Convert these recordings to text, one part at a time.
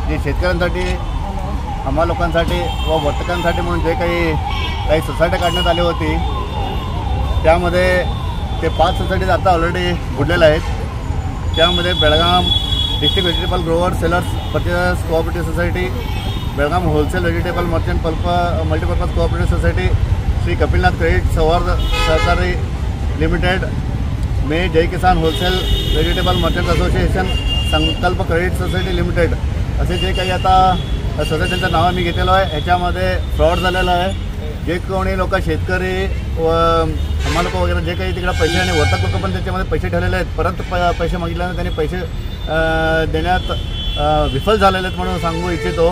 जे शेतकऱ्यांसाठी आम्हा लोकांसाठी व वर्तकांसाठी म्हणून जे काही सोसायट्या काढण्यात आली होती त्यामध्ये ते 5 सोसायटीज आता ऑलरेडी बुडलेल्या आहेत। त्यामध्ये Belgaum district vegetable grower sellers purchasers cooperative society, Belgaum wholesale vegetable merchant pulp multipurpose cooperative society, Shri Kapilnath credit Souharda Sahakari limited, मे Jai Kisan wholesale vegetable merchant association, Sankalp credit society limited असे जे काही आता सोसायटीचं नाव मी घेतलेलं आहे। ह्याच्यामध्ये फ्रॉड झालेलं आहे। जे कोणी लोक शेतकरी व आम्हा लोक वगैरे जे काही तिकडे पैसे आणि वर्तक लोक पण त्याच्यामध्ये पैसे ठेवलेले आहेत, परत पैसे मागितल्यानंतर त्यांनी पैसे देण्यात विफल झालेले आहेत म्हणून सांगू इच्छितो।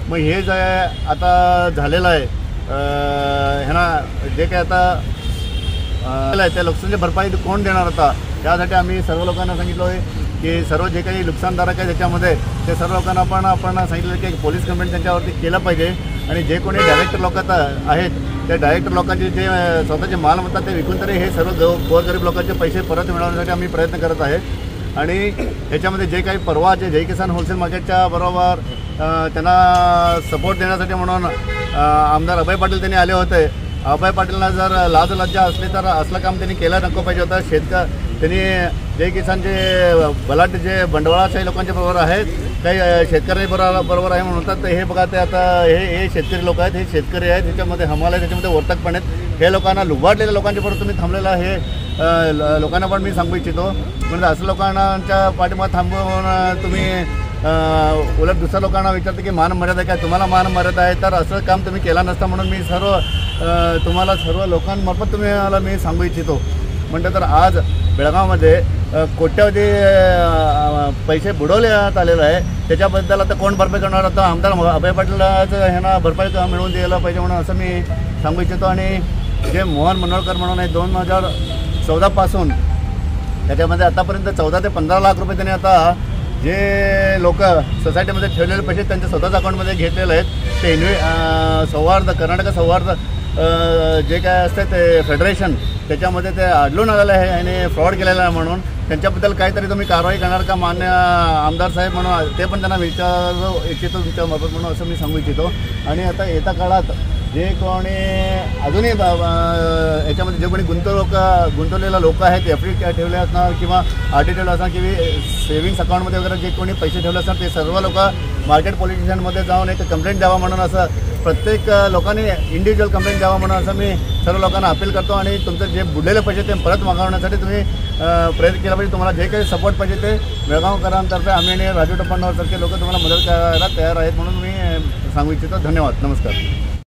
मग हे जे आता झालेलं आहे ह्यांना जे काही आता त्या नुकसानची भरपाई कोण देणार होता, त्यासाठी आम्ही सर्व लोकांना सांगितलं आहे की सर्व जे काही नुकसानधारक आहे त्याच्यामध्ये ते सर्व लोकांना आपण सांगितलं की पोलीस कंप्लेंट त्यांच्यावरती केलं पाहिजे आणि जे कोणी डायरेक्टर लोक आहेत त्या डायरेक्टर लोकांचे जे स्वतःचे माल म्हणतात ते विकून तरी हे सर्व गोरगरीब लोकांचे पैसे परत मिळवण्यासाठी आम्ही प्रयत्न करत आहेत। आणि याच्यामध्ये जे काही परवाचे जय किसान होलसेल मार्केटच्या बरोबर त्यांना सपोर्ट देण्यासाठी म्हणून आमदार अभय पाटील त्यांनी आले होते। अभय पाटीलला जर लाजलज्जा असली तर असलं काम त्यांनी केलं नको पाहिजे होतं। त्यांनी जय किसानचे बलाढ्य जे बंडवाळाशाही लोकांच्या बरोबर आहेत, काही शेतकरी बरोबर आहे म्हणतात। हे बघा ते आता हे शेतकरी लोक आहेत, हे शेतकरी आहेत, त्याच्यामध्ये हमाल आहे, त्याच्यामध्ये वर्तक पण आहेत। हे लोकांना लुबाडलेल्या लोकांच्या बरोबर तुम्ही थांबलेलं हे लोकांना पण मी सांगू इच्छितो। म्हणजे असं लोकांच्या पाठीमागे थांबवून तुम्ही उलट दुसऱ्या लोकांना विचारते की मान मर्यादा काय, तुम्हाला मान मर्यादा आहे तर असं काम तुम्ही केला नसता म्हणून मी तुम्हाला सर्व लोकांमार्फत तुम्हाला मी सांगू इच्छितो। म्हणतं तर आज बेळगावमध्ये कोट्यावधी पैसे बुडवण्यात आलेलं आहे, त्याच्याबद्दल आता कोण भरपाई करणार होतं? आमदार अभय पाटीलचं ह्यांना भरपाई मिळवून द्यायला पाहिजे म्हणून असं मी सांगू इच्छितो। आणि जे मोहन मनोळकर म्हणून आहे 2014 पासून त्याच्यामध्ये आतापर्यंत 14 ते 15 लाख रुपये त्यांनी आता जे लोक सोसायटीमध्ये ठेवलेले पैसे त्यांच्या स्वतःच्या अकाउंटमध्ये घेतलेले आहेत। ते सौहार्द कर्नाटक सौहार्द जे काय असते ते फेडरेशन त्याच्यामध्ये ते आढळून आलेलं आहे आणि फ्रॉड केलेला आहे म्हणून त्यांच्याबद्दल काहीतरी तुम्ही कारवाई करणार का मान्य आमदार साहेब म्हणून ते पण त्यांना विचारू इच्छितो तुमच्यामार्फत म्हणून असं मी सांगू इच्छितो। आणि आता येत्या काळात जे कोणी अजूनही याच्यामध्ये जे कोणी गुंतवलेला लोक आहेत, FD ठेवले असणार किंवा RD ठेवले असणार किंवा सेव्हिंग्स अकाउंटमध्ये वगैरे जे कोणी पैसे ठेवले असणार ते सर्व लोक मार्केट पोलीस स्टेशनमध्ये जाऊन एक कंप्लेंट द्यावा म्हणून असं प्रत्येक लोकांनी इंडिव्हिज्युअल कंप्लेंट द्यावा म्हणून असं मी सर्व लोकांना अपील करतो। आणि तुमचं जे बुडलेले पैसे ते परत मागवण्यासाठी तुम्ही प्रयत्न केला पाहिजे। तुम्हाला जे काही सपोर्ट पाहिजे ते बेळगावकरांतर्फे आम्ही आणि राजू टप्पणसारखे लोक तुम्हाला मदत करायला तयार आहेत म्हणून मी सांगू इच्छितो। धन्यवाद, नमस्कार।